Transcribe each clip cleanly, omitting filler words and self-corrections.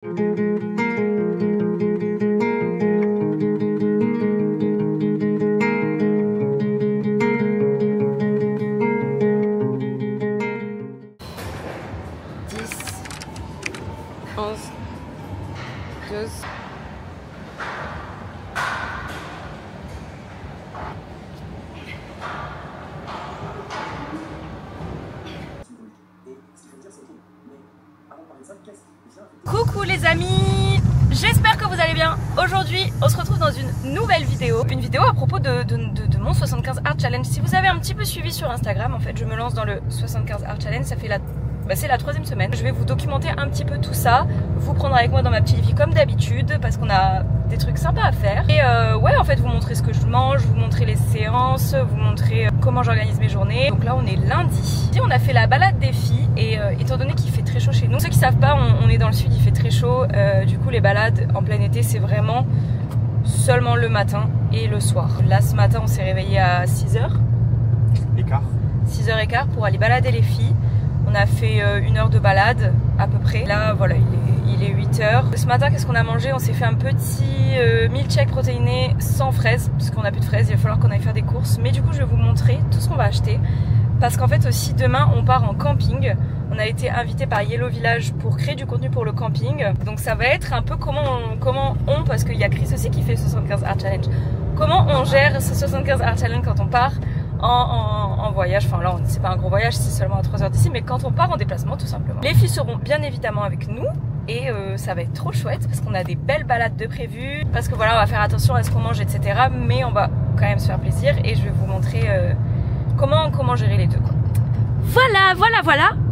Coucou les amis, j'espère que vous allez bien. Aujourd'hui on se retrouve dans une nouvelle vidéo. Une vidéo à propos de mon 75 Art Challenge. Si vous avez un petit peu suivi sur Instagram, en fait je me lance dans le 75 Art Challenge. Ça fait c'est la 3e semaine. Je vais vous documenter un petit peu tout ça, vous prendre avec moi dans ma petite vie comme d'habitude, parce qu'on a des trucs sympas à faire. Et ouais, en fait vous montrer ce que je mange, vous montrer les séances, vous montrer comment j'organise mes journées. Donc là on est lundi. On a fait la balade des filles et étant donné qu'il fait très chaud chez nous, ceux qui savent pas, on est dans le sud, il fait très chaud. Du coup les balades en plein été c'est vraiment seulement le matin et le soir. Là ce matin on s'est réveillé à 6h15 pour aller balader les filles. On a fait 1 heure de balade à peu près. Là voilà, il est 8h. Ce matin qu'est-ce qu'on a mangé? On s'est fait un petit milkshake protéiné sans fraises, parce qu'on n'a plus de fraises, il va falloir qu'on aille faire des courses. Mais du coup je vais vous montrer tout ce qu'on va acheter. Parce qu'en fait aussi demain on part en camping. On a été invité par Yellow Village pour créer du contenu pour le camping. Donc ça va être un peu parce qu'il y a Chris aussi qui fait 75 Art Challenge. Comment on gère ce 75 Art Challenge quand on part en voyage. Enfin là c'est pas un gros voyage, c'est seulement à 3 heures d'ici, mais quand on part en déplacement tout simplement. Les filles seront bien évidemment avec nous. Et ça va être trop chouette parce qu'on a des belles balades de prévues. Parce que voilà, on va faire attention à ce qu'on mange, etc. Mais on va quand même se faire plaisir et je vais vous montrer comment gérer les deux quoi.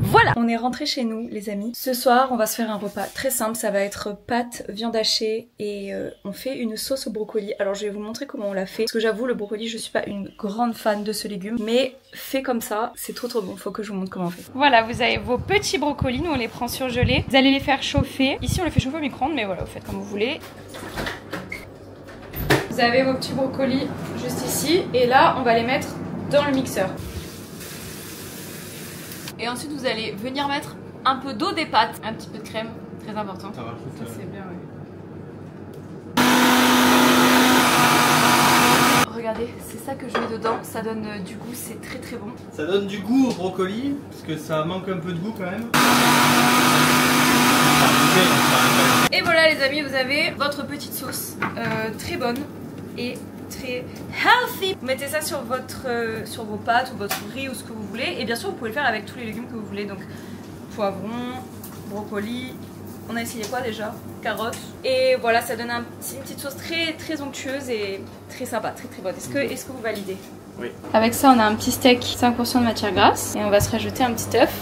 Voilà. On est rentré chez nous les amis. Ce soir on va se faire un repas très simple. Ça va être pâtes, viande hachée et on fait une sauce au brocoli. Alors je vais vous montrer comment on l'a fait. Parce que j'avoue le brocoli je suis pas une grande fan de ce légume. Mais fait comme ça c'est trop bon. Faut que je vous montre comment on fait. Voilà, vous avez vos petits brocolis. Nous on les prend surgelés. Vous allez les faire chauffer. Ici on les fait chauffer au micro-ondes, mais voilà, vous faites comme vous voulez. Vous avez vos petits brocolis juste ici. Et là on va les mettre dans le mixeur. Et ensuite vous allez venir mettre un peu d'eau des pâtes, un petit peu de crème, très important. Ça c'est bien, ouais. Regardez, c'est ça que je mets dedans, ça donne du goût, c'est très bon. Ça donne du goût au brocoli, parce que ça manque un peu de goût quand même. Et voilà les amis, vous avez votre petite sauce, très bonne et très healthy. Vous mettez ça sur vos pâtes ou votre riz ou ce que vous voulez. Et bien sûr vous pouvez le faire avec tous les légumes que vous voulez. Donc poivron, brocoli. On a essayé quoi déjà? Carottes. Et voilà, ça donne une petite sauce très onctueuse et très sympa, très bonne. Est-ce que vous validez? Oui. Avec ça on a un petit steak 5% de matière grasse. Et on va se rajouter un petit œuf.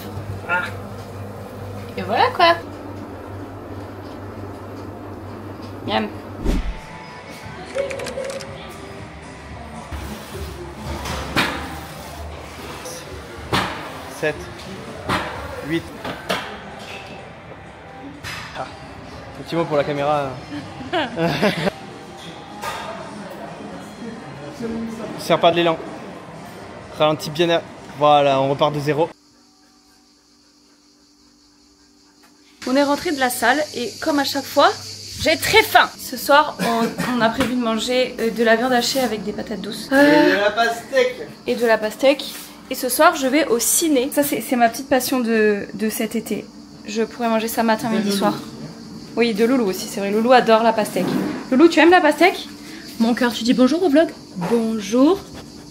Et voilà quoi. Miam. 7, 8. Petit mot pour la caméra. Serre pas de l'élan. Ralentis bien. Voilà, on repart de zéro. On est rentré de la salle et comme à chaque fois, j'ai très faim. Ce soir, on a prévu de manger de la viande hachée avec des patates douces. Et de la pastèque. Et de la pastèque. Et ce soir je vais au ciné. Ça c'est ma petite passion de cet été. Je pourrais manger ça matin, midi, soir. Oui, de Loulou aussi, c'est vrai. Loulou adore la pastèque. Loulou, tu aimes la pastèque? Mon cœur, tu dis bonjour au vlog? Bonjour.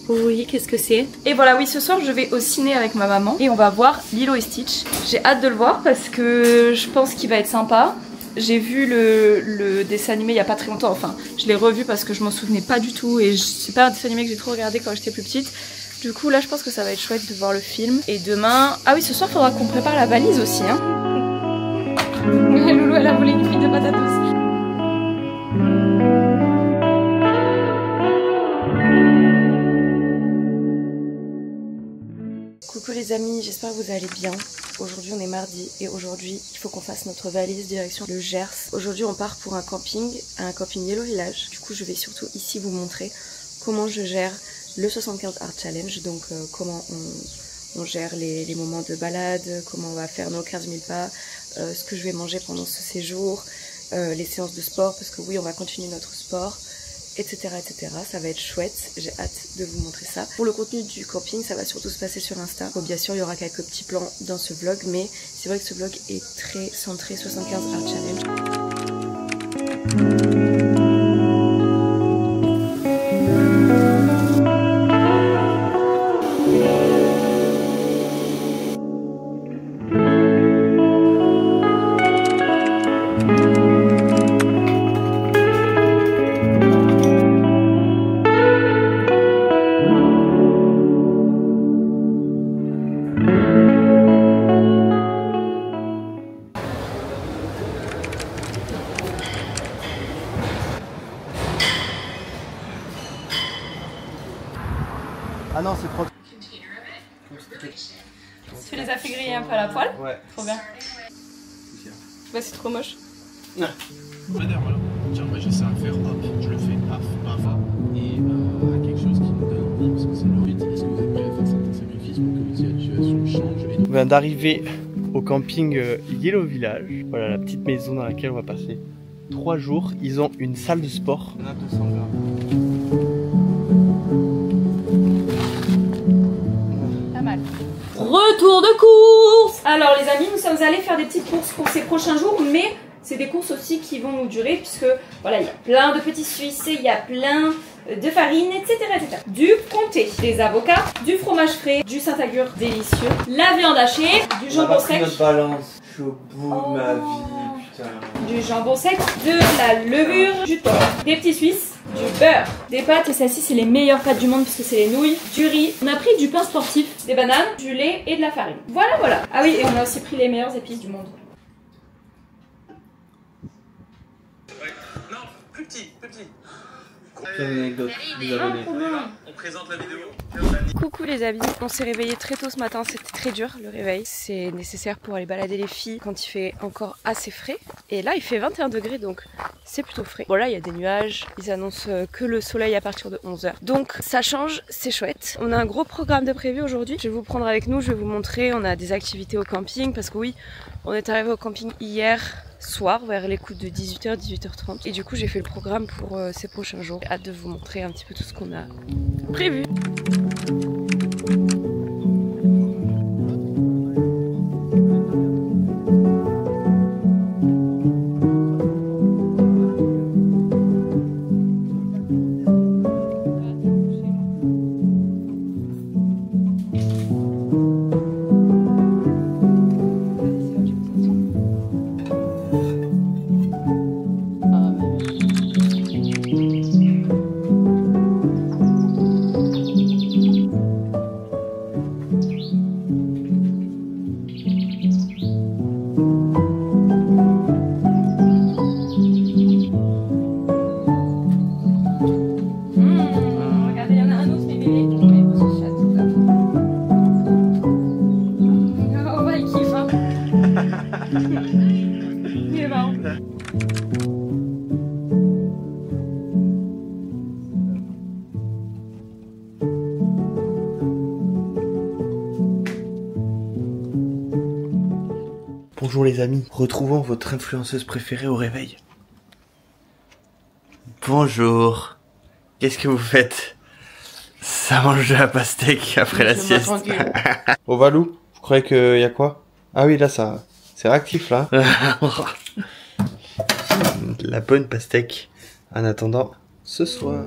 Oui, qu'est-ce que c'est? Et voilà, oui, ce soir je vais au ciné avec ma maman. Et on va voir Lilo et Stitch. J'ai hâte de le voir parce que je pense qu'il va être sympa. J'ai vu le dessin animé il y a pas très longtemps. Enfin, je l'ai revu parce que je m'en souvenais pas du tout. Et c'est pas un dessin animé que j'ai trop regardé quand j'étais plus petite. Du coup là je pense que ça va être chouette de voir le film. Et demain... Ah oui, ce soir faudra qu'on prépare la valise aussi hein. Loulou elle a volé une fille de patates douces. Coucou les amis, j'espère que vous allez bien. Aujourd'hui on est mardi et aujourd'hui il faut qu'on fasse notre valise direction le Gers. Aujourd'hui on part pour un camping Yellow Village. Du coup je vais surtout ici vous montrer comment je gère le 75 Art Challenge, donc comment on gère les moments de balade, comment on va faire nos 15 000 pas, ce que je vais manger pendant ce séjour, les séances de sport, parce que oui, on va continuer notre sport, etc. etc. Ça va être chouette, j'ai hâte de vous montrer ça. Pour le contenu du camping, ça va surtout se passer sur Insta. Bon, bien sûr, il y aura quelques petits plans dans ce vlog, mais c'est vrai que ce vlog est très centré 75 Art Challenge. Ah non, c'est trop. Tu les as fait griller un peu à la poêle? Ouais. Trop bien. Bah c'est trop moche. Voilà. Tiens, moi j'essaie à faire hop, je le fais paf, paf, et à quelque chose qui nous donne envie, parce que c'est le but. Est-ce que vous êtes prêts à faire certains sacrifices pour que votre situation change? On vient d'arriver au camping Yellow Village. Voilà la petite maison dans laquelle on va passer 3 jours. Ils ont une salle de sport. On a 200 grammes. Retour de course. Alors les amis, nous sommes allés faire des petites courses pour ces prochains jours, mais c'est des courses aussi qui vont nous durer, puisque voilà, il y a plein de petits Suisses, il y a plein de farine, etc., etc. Du comté, des avocats, du fromage frais, du Saint-Agur délicieux, la viande hachée, du jambon sec. Notre balance. Je suis au bout de ma vie, putain. Du jambon sec, de la levure, du porc, des petits Suisses, du beurre, des pâtes, et celles-ci c'est les meilleures pâtes du monde puisque c'est les nouilles, du riz, on a pris du pain sportif, des bananes, du lait et de la farine. Voilà, voilà. Ah oui, et on a aussi pris les meilleures épices du monde. Ouais. Non, plus petit, plus petit. Quelle anecdote, vous abonnez. On présente la vidéo. Coucou les amis, on s'est réveillé très tôt ce matin, c'était très dur le réveil. C'est nécessaire pour aller balader les filles quand il fait encore assez frais. Et là il fait 21 degrés donc c'est plutôt frais. Bon là il y a des nuages, ils annoncent que le soleil à partir de 11 h. Donc ça change, c'est chouette. On a un gros programme de prévu aujourd'hui. Je vais vous prendre avec nous, je vais vous montrer. On a des activités au camping parce que oui, on est arrivé au camping hier soir vers les coups de 18 h, 18 h 30. Et du coup j'ai fait le programme pour ces prochains jours. J'ai hâte de vous montrer un petit peu tout ce qu'on a prévu. Bonjour les amis, retrouvons votre influenceuse préférée au réveil. Bonjour. Qu'est-ce que vous faites? Ça mange de la pastèque après la sieste. Oh Valou, vous croyez qu'il y a quoi? Ah oui là ça, c'est réactif là. La bonne pastèque. En attendant, ce soir.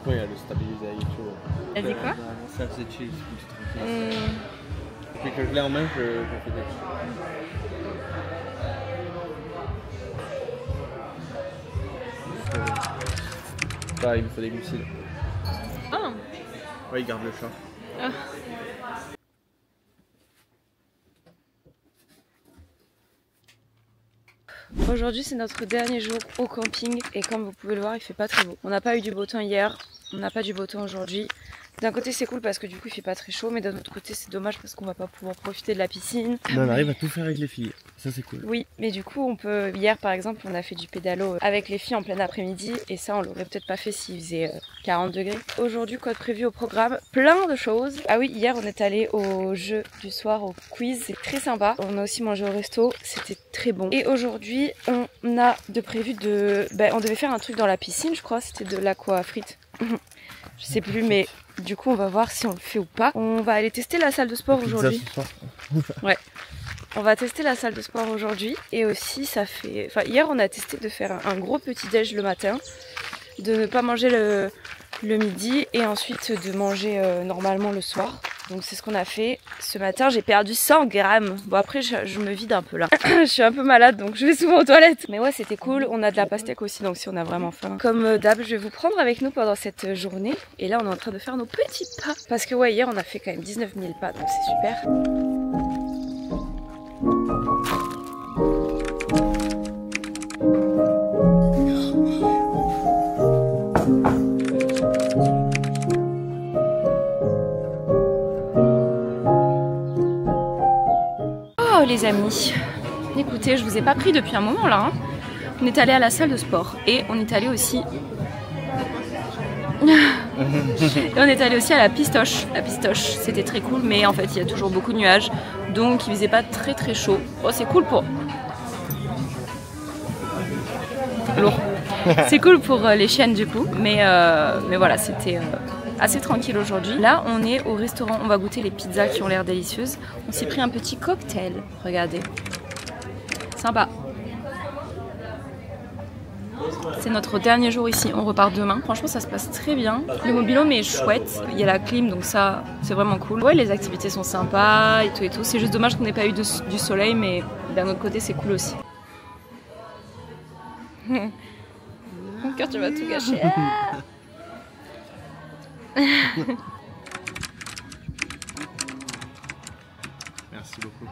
Oui, il y a le stabilisateur. Elle dit quoi? Ça c'est chill, c'est tranquille. Depuis que je l'ai en main, je fais des choses. Ah, il me faut des glucides. Ah. Ouais, il garde le chat. Ah. Aujourd'hui c'est notre dernier jour au camping et comme vous pouvez le voir il fait pas très beau. On n'a pas eu du beau temps hier, on n'a pas du beau temps aujourd'hui. D'un côté c'est cool parce que du coup il fait pas très chaud, mais d'un autre côté c'est dommage parce qu'on va pas pouvoir profiter de la piscine. Mais on arrive à tout faire avec les filles, ça c'est cool. Oui, mais du coup on peut, hier par exemple on a fait du pédalo avec les filles en plein après-midi et ça on l'aurait peut-être pas fait s'il faisait 40 degrés. Aujourd'hui quoi de prévu au programme? Plein de choses. Ah oui, hier on est allé au jeu du soir, au quiz, c'est très sympa. On a aussi mangé au resto, c'était très bon. Et aujourd'hui on a de prévu de... on devait faire un truc dans la piscine je crois, c'était de l'aqua frite. Je sais plus, mais du coup on va voir si on le fait ou pas. On va aller tester la salle de sport aujourd'hui. Ouais. On va tester la salle de sport aujourd'hui. Et aussi ça fait... Enfin hier on a testé de faire un gros petit déj le matin. De ne pas manger le midi et ensuite de manger normalement le soir. Donc c'est ce qu'on a fait. Ce matin j'ai perdu 100 grammes. Bon après je me vide un peu là. Je suis un peu malade donc je vais souvent aux toilettes. Mais ouais c'était cool. On a de la pastèque aussi donc si on a vraiment faim. Comme d'hab je vais vous prendre avec nous pendant cette journée. Et là on est en train de faire nos petits pas. Parce que ouais hier on a fait quand même 19 000 pas donc c'est super. Les amis, écoutez, je vous ai pas pris depuis un moment là. On est allé à la salle de sport et on est allé aussi. Et on est allé aussi à la pistoche. La pistoche, c'était très cool, mais en fait, il y a toujours beaucoup de nuages, donc il faisait pas très chaud. Oh, c'est cool pour. Lourd. C'est cool pour les chiennes du coup, mais voilà, c'était. Assez tranquille aujourd'hui. Là on est au restaurant, on va goûter les pizzas qui ont l'air délicieuses. On s'est pris un petit cocktail, regardez. Sympa. C'est notre dernier jour ici, on repart demain. Franchement ça se passe très bien. Le mobil-home est chouette, il y a la clim donc ça c'est vraiment cool. Ouais les activités sont sympas et tout. C'est juste dommage qu'on n'ait pas eu du soleil mais d'un autre côté c'est cool aussi. Mon cœur tu vas tout gâcher. Ah Merci beaucoup.